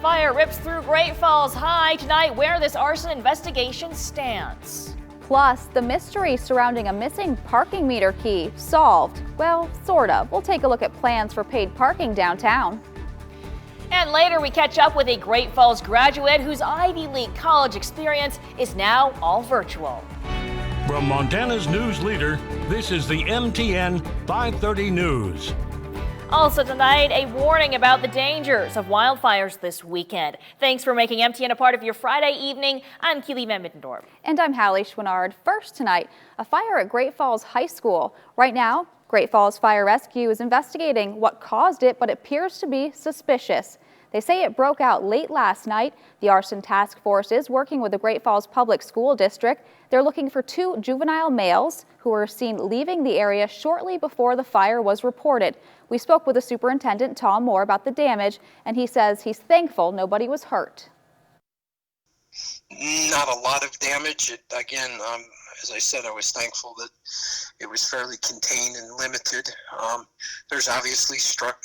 Fire rips through Great Falls High tonight, where this arson investigation stands. Plus, the mystery surrounding a missing parking meter key solved. Well, sort of. We'll take a look at plans for paid parking downtown. And later we catch up with a Great Falls graduate whose Ivy League college experience is now all virtual. From Montana's news leader, this is the MTN 530 News. Also tonight, a warning about the dangers of wildfires this weekend. Thanks for making MTN a part of your Friday evening. I'm Keely Van Mittendorf. And I'm Hallie Schwinnard. First tonight, a fire at Great Falls High School. Right now, Great Falls Fire Rescue is investigating what caused it, but it appears to be suspicious. They say it broke out late last night. The arson task force is working with the Great Falls Public School District. They're looking for 2 juvenile males who were seen leaving the area shortly before the fire was reported. We spoke with the superintendent, Tom Moore, about the damage, and he says he's thankful nobody was hurt. Not a lot of damage. As I said, I was thankful that it was fairly contained and limited. There's obviously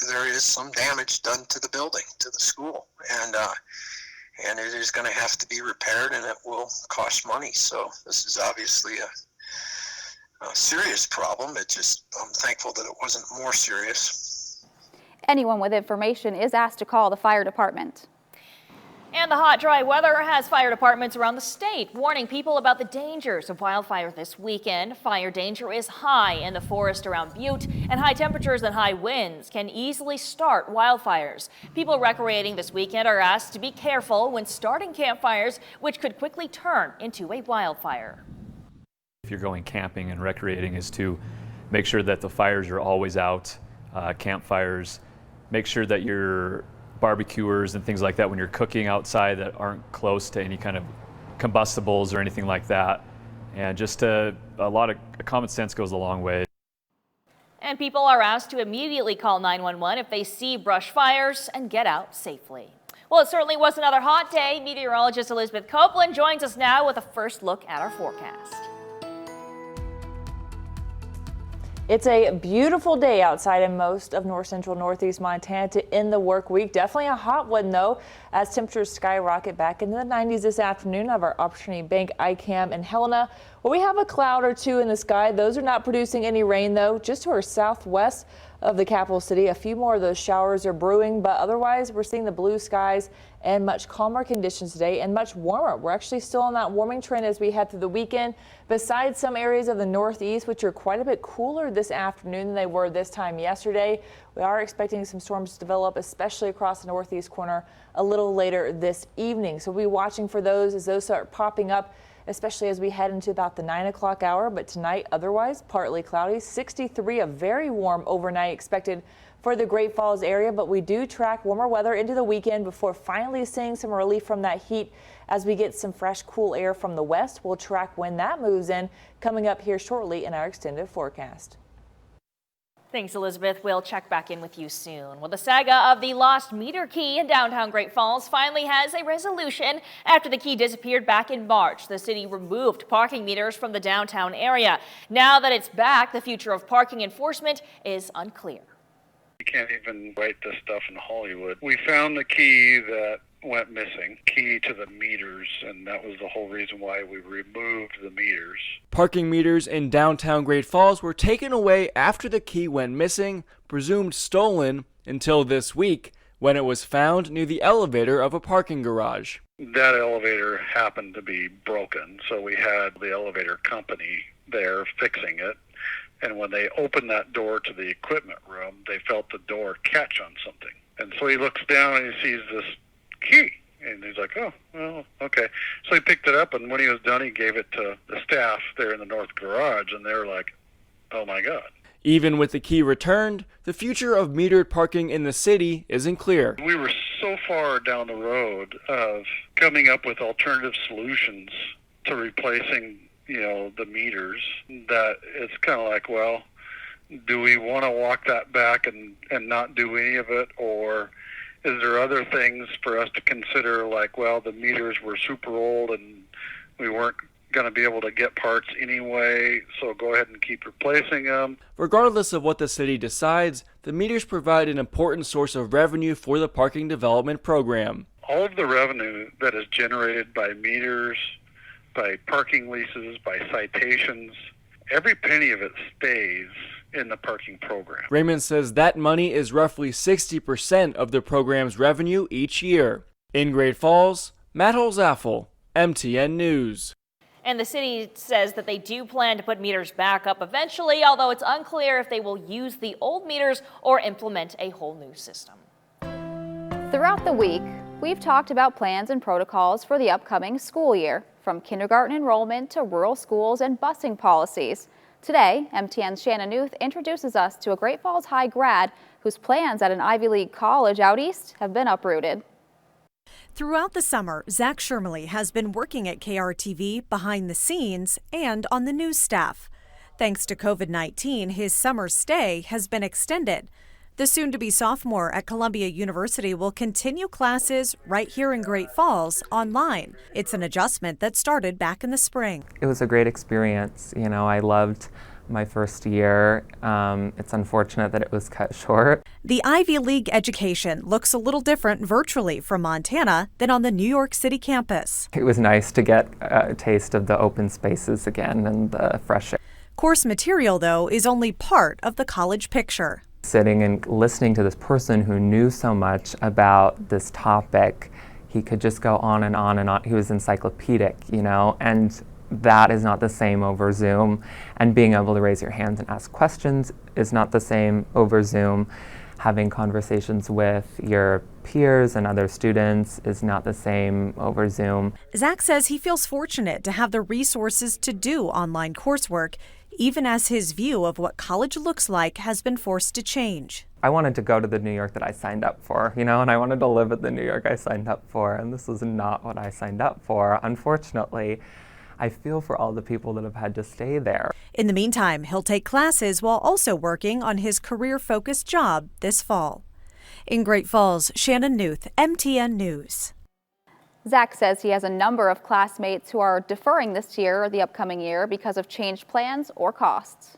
there is some damage done to the building, to the school, and it is going to have to be repaired, and it will cost money. So this is obviously a serious problem. I'm thankful that it wasn't more serious. Anyone with information is asked to call the fire department. And the hot, dry weather has fire departments around the state warning people about the dangers of wildfire this weekend. Fire danger is high in the forest around Butte, and high temperatures and high winds can easily start wildfires. People recreating this weekend are asked to be careful when starting campfires, which could quickly turn into a wildfire. If you're going camping and recreating, is to make sure that the fires are always out, campfires. Make sure that your barbecuers and things like that, when you're cooking outside, that aren't close to any kind of combustibles or anything like that. And just a lot of common sense goes a long way. And people are asked to immediately call 911 if they see brush fires and get out safely. Well, it certainly was another hot day. Meteorologist Elizabeth Copeland joins us now with a first look at our forecast. It's a beautiful day outside in most of north central northeast Montana to end the work week. Definitely a hot one, though, as temperatures skyrocket back into the 90s this afternoon of our Opportunity Bank, ICAM, and Helena. Well, we have a cloud or two in the sky. Those are not producing any rain, though. Just to our southwest of the capital city, a few more of those showers are brewing, but otherwise we're seeing the blue skies and much calmer conditions today and much warmer. We're actually still on that warming trend as we head through the weekend. Besides some areas of the northeast, which are quite a bit cooler this afternoon than they were this time yesterday, we are expecting some storms to develop, especially across the northeast corner a little later this evening. So we'll be watching for those as those start popping up, especially as we head into about the 9 o'clock hour. But tonight, otherwise partly cloudy, 63, a very warm overnight expected for the Great Falls area. But we do track warmer weather into the weekend before finally seeing some relief from that heat as we get some fresh, cool air from the west. We'll track when that moves in coming up here shortly in our extended forecast. Thanks, Elizabeth. We'll check back in with you soon. Well, the saga of the lost meter key in downtown Great Falls finally has a resolution. After the key disappeared back in March, the city removed parking meters from the downtown area. Now that it's back, the future of parking enforcement is unclear. You can't even write this stuff in Hollywood. We found the key that went missing, key to the meters, and that was the whole reason why we removed the meters. Parking meters in downtown Great Falls were taken away after the key went missing, presumed stolen, until this week when it was found near the elevator of a parking garage. That elevator happened to be broken, so we had the elevator company there fixing it. And when they opened that door to the equipment room, they felt the door catch on something. And so he looks down and he sees this key. And he's like, oh, well, okay. So he picked it up, and when he was done, he gave it to the staff there in the north garage, and they were like, oh, my God. Even with the key returned, the future of metered parking in the city isn't clear. We were so far down the road of coming up with alternative solutions to replacing the meters, that it's kind of like, well, do we want to walk that back and not do any of it? Or is there other things for us to consider, like, well, the meters were super old and we weren't going to be able to get parts anyway, so go ahead and keep replacing them. Regardless of what the city decides, the meters provide an important source of revenue for the parking development program. all of the revenue that is generated by meters, by parking leases, by citations, every penny of it stays in the parking program. Raymond says that money is roughly 60% of the program's revenue each year. In Great Falls, Matt Holzaffel, MTN News. And the city says that they do plan to put meters back up eventually, although it's unclear if they will use the old meters or implement a whole new system. Throughout the week, we've talked about plans and protocols for the upcoming school year, from kindergarten enrollment to rural schools and busing policies. Today, MTN's Shannon Newth introduces us to a Great Falls High grad whose plans at an Ivy League college out east have been uprooted. Throughout the summer, Zach Shermley has been working at KRTV behind the scenes and on the news staff. Thanks to COVID-19, his summer stay has been extended. The soon-to-be sophomore at Columbia University will continue classes right here in Great Falls online. It's an adjustment that started back in the spring. It was a great experience. You know, I loved my first year. It's unfortunate that it was cut short. The Ivy League education looks a little different virtually from Montana than on the New York City campus. It was nice to get a taste of the open spaces again and the fresh air. Course material, though, is only part of the college picture. Sitting and listening to this person who knew so much about this topic, he could just go on and on and on. He was encyclopedic, you know, and that is not the same over Zoom. And being able to raise your hands and ask questions is not the same over Zoom. Having conversations with your peers and other students is not the same over Zoom. Zach says he feels fortunate to have the resources to do online coursework, even as his view of what college looks like has been forced to change. I wanted to go to the New York that I signed up for, you know, and I wanted to live at the New York I signed up for, and this is not what I signed up for. Unfortunately, I feel for all the people that have had to stay there. In the meantime, he'll take classes while also working on his career-focused job this fall. In Great Falls, Shannon Newth, MTN News. Zach says he has a number of classmates who are deferring this year or the upcoming year because of changed plans or costs.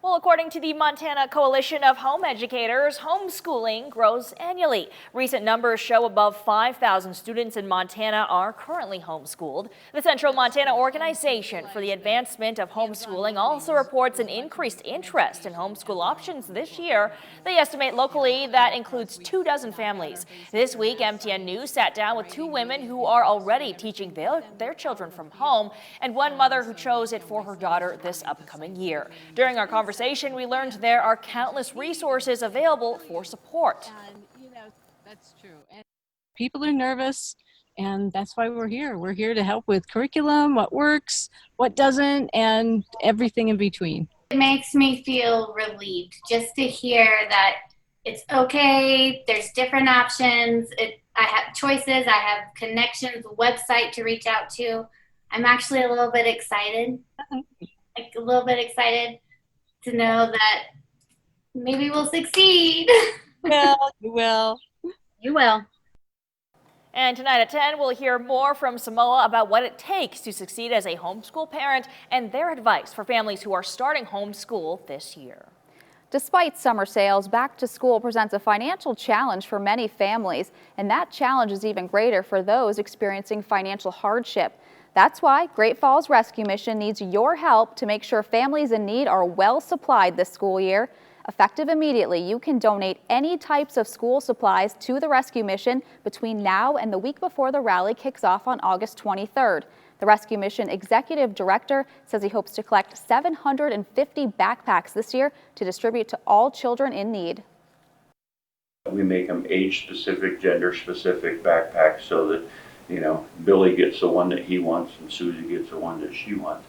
Well, according to the Montana Coalition of Home Educators, homeschooling grows annually. Recent numbers show above 5,000 students in Montana are currently homeschooled. The Central Montana Organization for the Advancement of Homeschooling also reports an increased interest in homeschool options this year. They estimate locally that includes 24 families. This week, MTN News sat down with two women who are already teaching their children from home and one mother who chose it for her daughter this upcoming year. During our conversation, we learned there are countless resources available for support. You know, that's true. And people are nervous, and that's why we're here. We're here to help with curriculum, what works, what doesn't, and everything in between. It makes me feel relieved just to hear that it's okay. There's different options. I have choices. I have connections, a website to reach out to. I'm actually a little bit excited. To know that maybe we'll succeed. Well, you will. You will. And tonight at 10, we'll hear more from Samoa about what it takes to succeed as a homeschool parent and their advice for families who are starting homeschool this year. Despite summer sales, back to school presents a financial challenge for many families, and that challenge is even greater for those experiencing financial hardship. That's why Great Falls Rescue Mission needs your help to make sure families in need are well supplied this school year. Effective immediately, you can donate any types of school supplies to the Rescue Mission between now and the week before the rally kicks off on August 23rd. The Rescue Mission Executive Director says he hopes to collect 750 backpacks this year to distribute to all children in need. We make them age-specific, gender-specific backpacks so that, you know, Billy gets the one that he wants and Susie gets the one that she wants.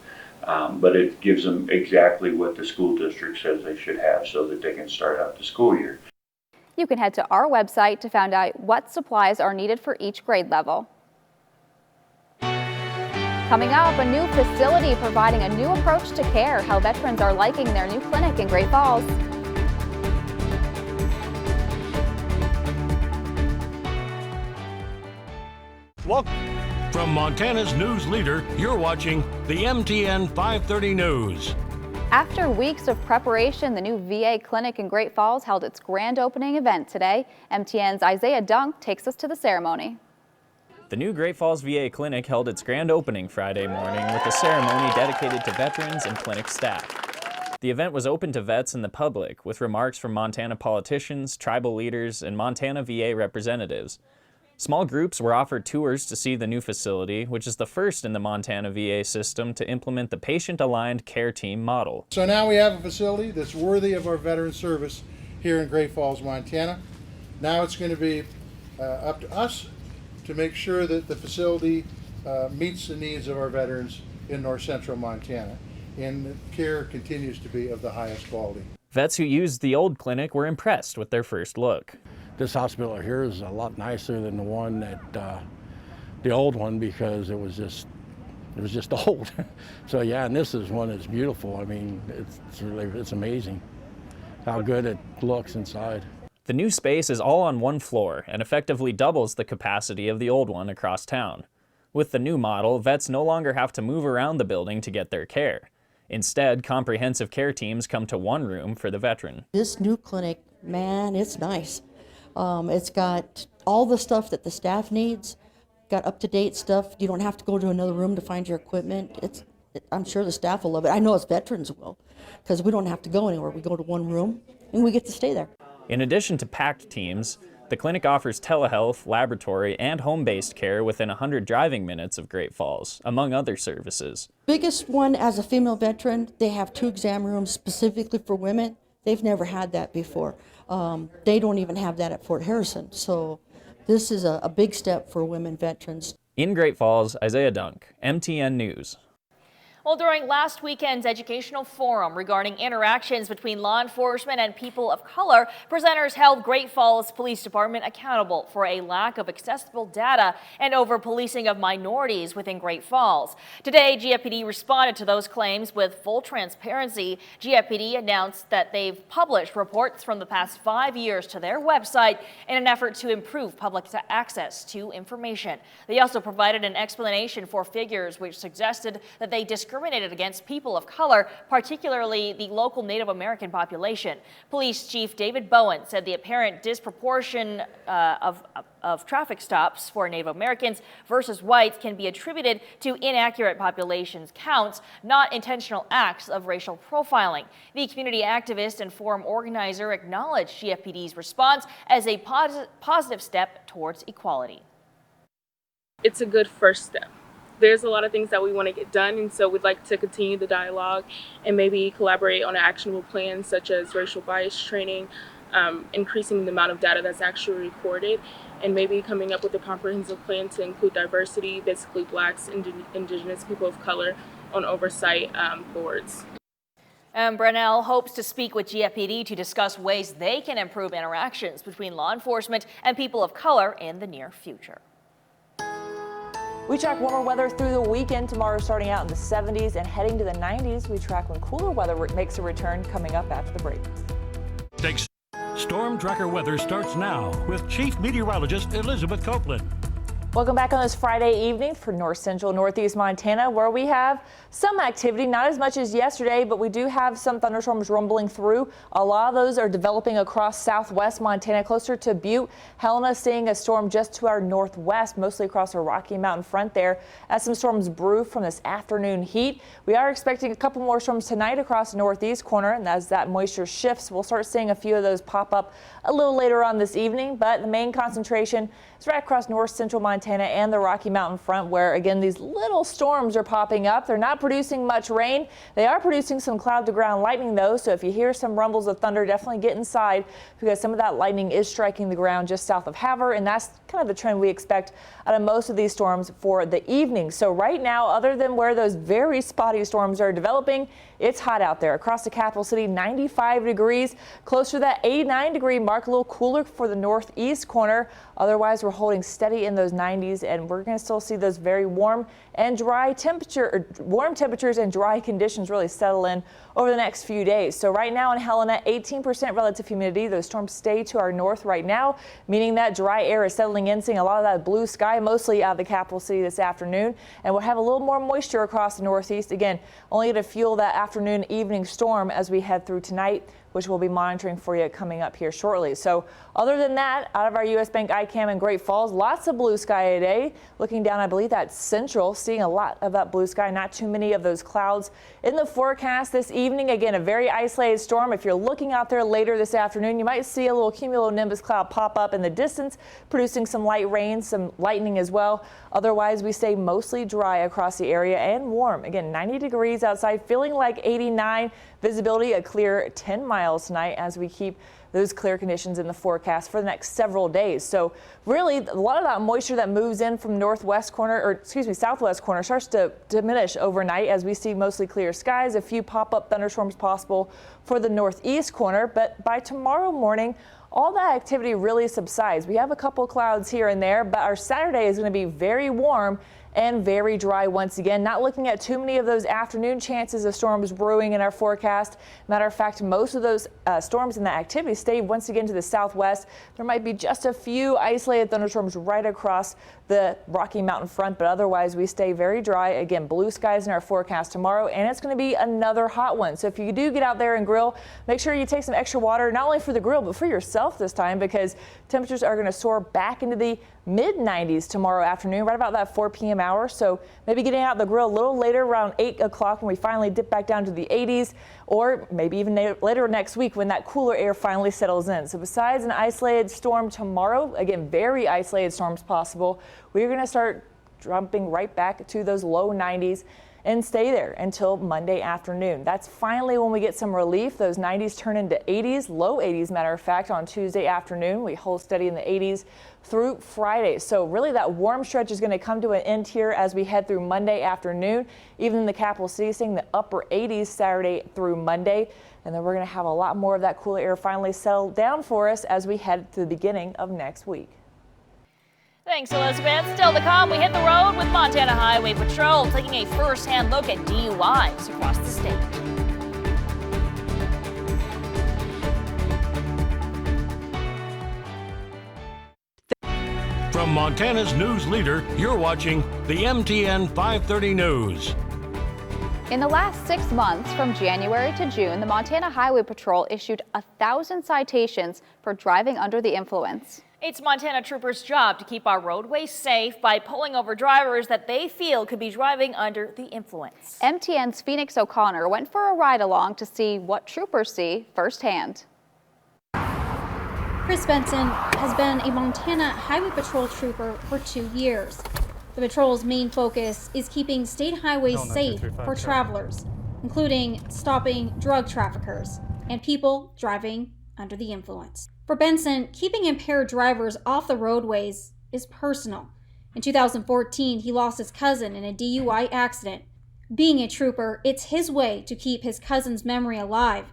But it gives them exactly what the school district says they should have so that they can start out the school year. You can head to our website to find out what supplies are needed for each grade level. Coming up, a new facility providing a new approach to care, how veterans are liking their new clinic in Great Falls. Welcome. From Montana's news leader, you're watching the MTN 530 News. After weeks of preparation, the new VA clinic in Great Falls held its grand opening event today. MTN's Isaiah Dunk takes us to the ceremony. The new Great Falls VA Clinic held its grand opening Friday morning with a ceremony dedicated to veterans and clinic staff. The event was open to vets and the public, with remarks from Montana politicians, tribal leaders, and Montana VA representatives. Small groups were offered tours to see the new facility, which is the first in the Montana VA system to implement the patient-aligned care team model. So now we have a facility that's worthy of our veteran service here in Great Falls, Montana. Now it's going to be up to us to make sure that the facility meets the needs of our veterans in north central Montana, and care continues to be of the highest quality. Vets who used the old clinic were impressed with their first look. This hospital here is a lot nicer than the one that the old one, because it was just old. So yeah, and this is one that's beautiful. I mean, it's amazing how good it looks inside. The new space is all on one floor and effectively doubles the capacity of the old one across town. With the new model, vets no longer have to move around the building to get their care. Instead, comprehensive care teams come to one room for the veteran. This new clinic, man, it's nice. It's got all the stuff that the staff needs, got up-to-date stuff. You don't have to go to another room to find your equipment. I'm sure the staff will love it. I know us veterans will, because we don't have to go anywhere. We go to one room and we get to stay there. In addition to packed teams, the clinic offers telehealth, laboratory, and home-based care within 100 driving minutes of Great Falls, among other services. Biggest one, as a female veteran, they have 2 exam rooms specifically for women. They've never had that before. They don't even have that at Fort Harrison. So this is a big step for women veterans. In Great Falls, Isaiah Dunk, MTN News. Well, during last weekend's educational forum regarding interactions between law enforcement and people of color, presenters held Great Falls Police Department accountable for a lack of accessible data and over-policing of minorities within Great Falls. Today, GFPD responded to those claims with full transparency. GFPD announced that they've published reports from the past 5 years to their website in an effort to improve public access to information. They also provided an explanation for figures which suggested that they discriminated against people of color, particularly the local Native American population. Police Chief David Bowen said the apparent disproportion of traffic stops for Native Americans versus whites can be attributed to inaccurate populations counts, not intentional acts of racial profiling. The community activist and forum organizer acknowledged GFPD's response as a positive step towards equality. It's a good first step. There's a lot of things that we want to get done, and so we'd like to continue the dialogue and maybe collaborate on an actionable plan such as racial bias training, increasing the amount of data that's actually recorded, and maybe coming up with a comprehensive plan to include diversity, basically blacks, indigenous people of color, on oversight boards. Brunel hopes to speak with GFPD to discuss ways they can improve interactions between law enforcement and people of color in the near future. We track warmer weather through the weekend. Tomorrow starting out in the 70s and heading to the 90s. We track when cooler weather makes a return coming up after the break. Storm Tracker weather starts now with Chief Meteorologist Elizabeth Copeland. Welcome back on this Friday evening for north central northeast Montana, where we have some activity, not as much as yesterday, but we do have some thunderstorms rumbling through. A lot of those are developing across southwest Montana, closer to Butte. Helena seeing a storm just to our northwest, mostly across our Rocky Mountain front there, as some storms brew from this afternoon heat. We are expecting a couple more storms tonight across the northeast corner, and as that moisture shifts, we'll start seeing a few of those pop up a little later on this evening, but the main concentration is right across north central Montana and the Rocky Mountain front, where again these little storms are popping up. They're not producing much rain. They are producing some cloud to ground lightning though, so if you hear some rumbles of thunder, definitely get inside, because some of that lightning is striking the ground just south of Havre, and that's kind of the trend we expect out of most of these storms for the evening. So right now, other than where those very spotty storms are developing, it's hot out there. Across the capital city, 95 degrees, closer to that 89-degree mark, a little cooler for the northeast corner. Otherwise, we're holding steady in those 90s, and we're going to still see those very warm and dry warm temperatures and dry conditions really settle in over the next few days. So right now in Helena, 18% relative humidity. Those storms stay to our north right now, meaning that dry air is settling in, seeing a lot of that blue sky, mostly out of the capital city this afternoon. And we'll have a little more moisture across the northeast. Again, only to fuel that afternoon, evening storm as we head through tonight, which we'll be monitoring for you coming up here shortly. So other than that, out of our U.S. Bank ICAM in Great Falls, lots of blue sky today. Looking down, I believe that's central, seeing a lot of that blue sky, not too many of those clouds in the forecast this evening. Again, a very isolated storm. If you're looking out there later this afternoon, you might see a little cumulonimbus cloud pop up in the distance, producing some light rain, some lightning as well. Otherwise, we stay mostly dry across the area and warm. Again, 90 degrees outside, feeling like 89. Visibility a clear 10 miles tonight as we keep those clear conditions in the forecast for the next several days. So really, a lot of that moisture that moves in from southwest corner starts to diminish overnight as we see mostly clear skies. A few pop-up thunderstorms possible for the northeast corner, but by tomorrow morning, all that activity really subsides. We have a couple clouds here and there, but our Saturday is going to be very warm and very dry once again. Not looking at too many of those afternoon chances of storms brewing in our forecast. Matter of fact, most of those storms and that activity stay once again to the southwest. There might be just a few isolated thunderstorms right across the Rocky Mountain front, but otherwise we stay very dry. Again, blue skies in our forecast tomorrow, and it's going to be another hot one. So if you do get out there and grill, make sure you take some extra water, not only for the grill, but for yourself this time, because temperatures are going to soar back into the mid-90s tomorrow afternoon, right about that 4 p.m. hour. So maybe getting out the grill a little later, around 8 o'clock, when we finally dip back down to the 80s, or maybe even later next week when that cooler air finally settles in. So besides an isolated storm tomorrow, again, very isolated storms possible, we're going to start jumping right back to those low 90s and stay there until Monday afternoon. That's finally when we get some relief. Those 90s turn into 80s, low 80s, matter of fact, on Tuesday afternoon. We hold steady in the 80s through Friday. So really that warm stretch is going to come to an end here as we head through Monday afternoon. Even in the capital city, seeing the upper 80s Saturday through Monday. And then we're going to have a lot more of that cooler air finally settle down for us as we head to the beginning of next week. Thanks, Elizabeth. Still to come, we hit the road with Montana Highway Patrol, taking a first-hand look at DUIs across the state. From Montana's news leader, you're watching the MTN 530 News. In the last 6 months, from January to June, the Montana Highway Patrol issued 1,000 citations for driving under the influence. It's Montana troopers' job to keep our roadways safe by pulling over drivers that they feel could be driving under the influence. MTN's Phoenix O'Connor went for a ride along to see what troopers see firsthand. Chris Benson has been a Montana Highway Patrol trooper for 2 years. The patrol's main focus is keeping state highways safe for travelers, including stopping drug traffickers and people driving under the influence. For Benson, keeping impaired drivers off the roadways is personal. In 2014, he lost his cousin in a DUI accident. Being a trooper, it's his way to keep his cousin's memory alive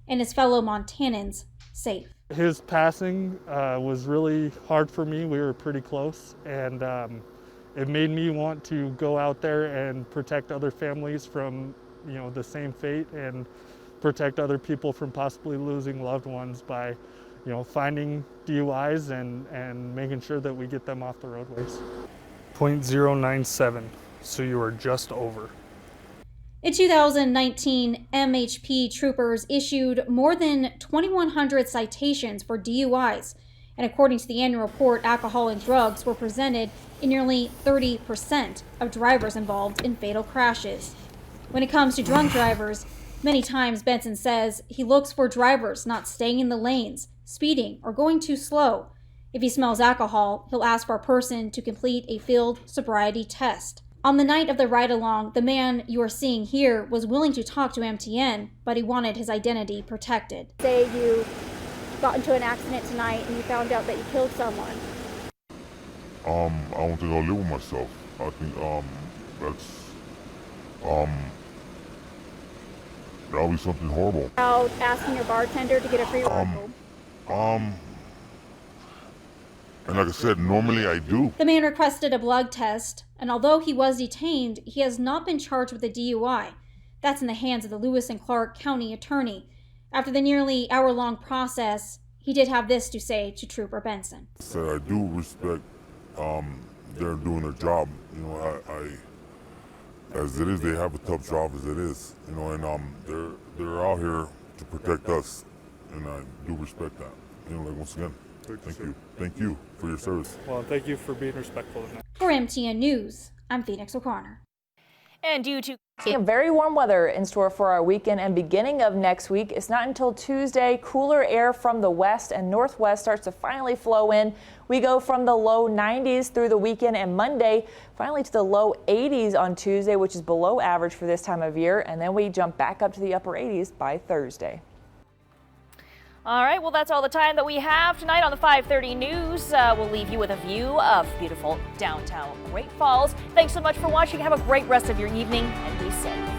and his fellow Montanans safe. His passing was really hard for me. We were pretty close, and it made me want to go out there and protect other families from, the same fate, and protect other people from possibly losing loved ones by finding DUIs and making sure that we get them off the roadways. 0.097, so you are just over. In 2019, MHP troopers issued more than 2,100 citations for DUIs, and according to the annual report, alcohol and drugs were presented in nearly 30% of drivers involved in fatal crashes. When it comes to drunk drivers, many times Benson says he looks for drivers not staying in the lanes, speeding, or going too slow. If he smells alcohol, he'll ask for a person to complete a field sobriety test. On the night of the ride-along, the man you are seeing here was willing to talk to MTN, but he wanted his identity protected. Say you got into an accident tonight and you found out that you killed someone. I don't think I'll live with myself. I think that'll be something horrible. About asking your bartender to get a free ride home. And like I said, normally I do. The man requested a blood test, and although he was detained, he has not been charged with a DUI. That's in the hands of the Lewis and Clark County Attorney. After the nearly hour-long process, he did have this to say to Trooper Benson. So I do respect they're doing their job. I as it is, they have a tough job as it is. And they're out here to protect us. and I do respect that. Once again, thank you for your service. Well, thank you for being respectful tonight. For MTN News, I'm Phoenix O'Connor. And due to very warm weather in store for our weekend and beginning of next week, it's not until Tuesday cooler air from the west and northwest starts to finally flow in. We go from the low 90s through the weekend and Monday, finally to the low 80s on Tuesday, which is below average for this time of year, and then we jump back up to the upper 80s by Thursday. All right, well, that's all the time that we have tonight on the 5:30 News. We'll leave you with a view of beautiful downtown Great Falls. Thanks so much for watching. Have a great rest of your evening and be safe.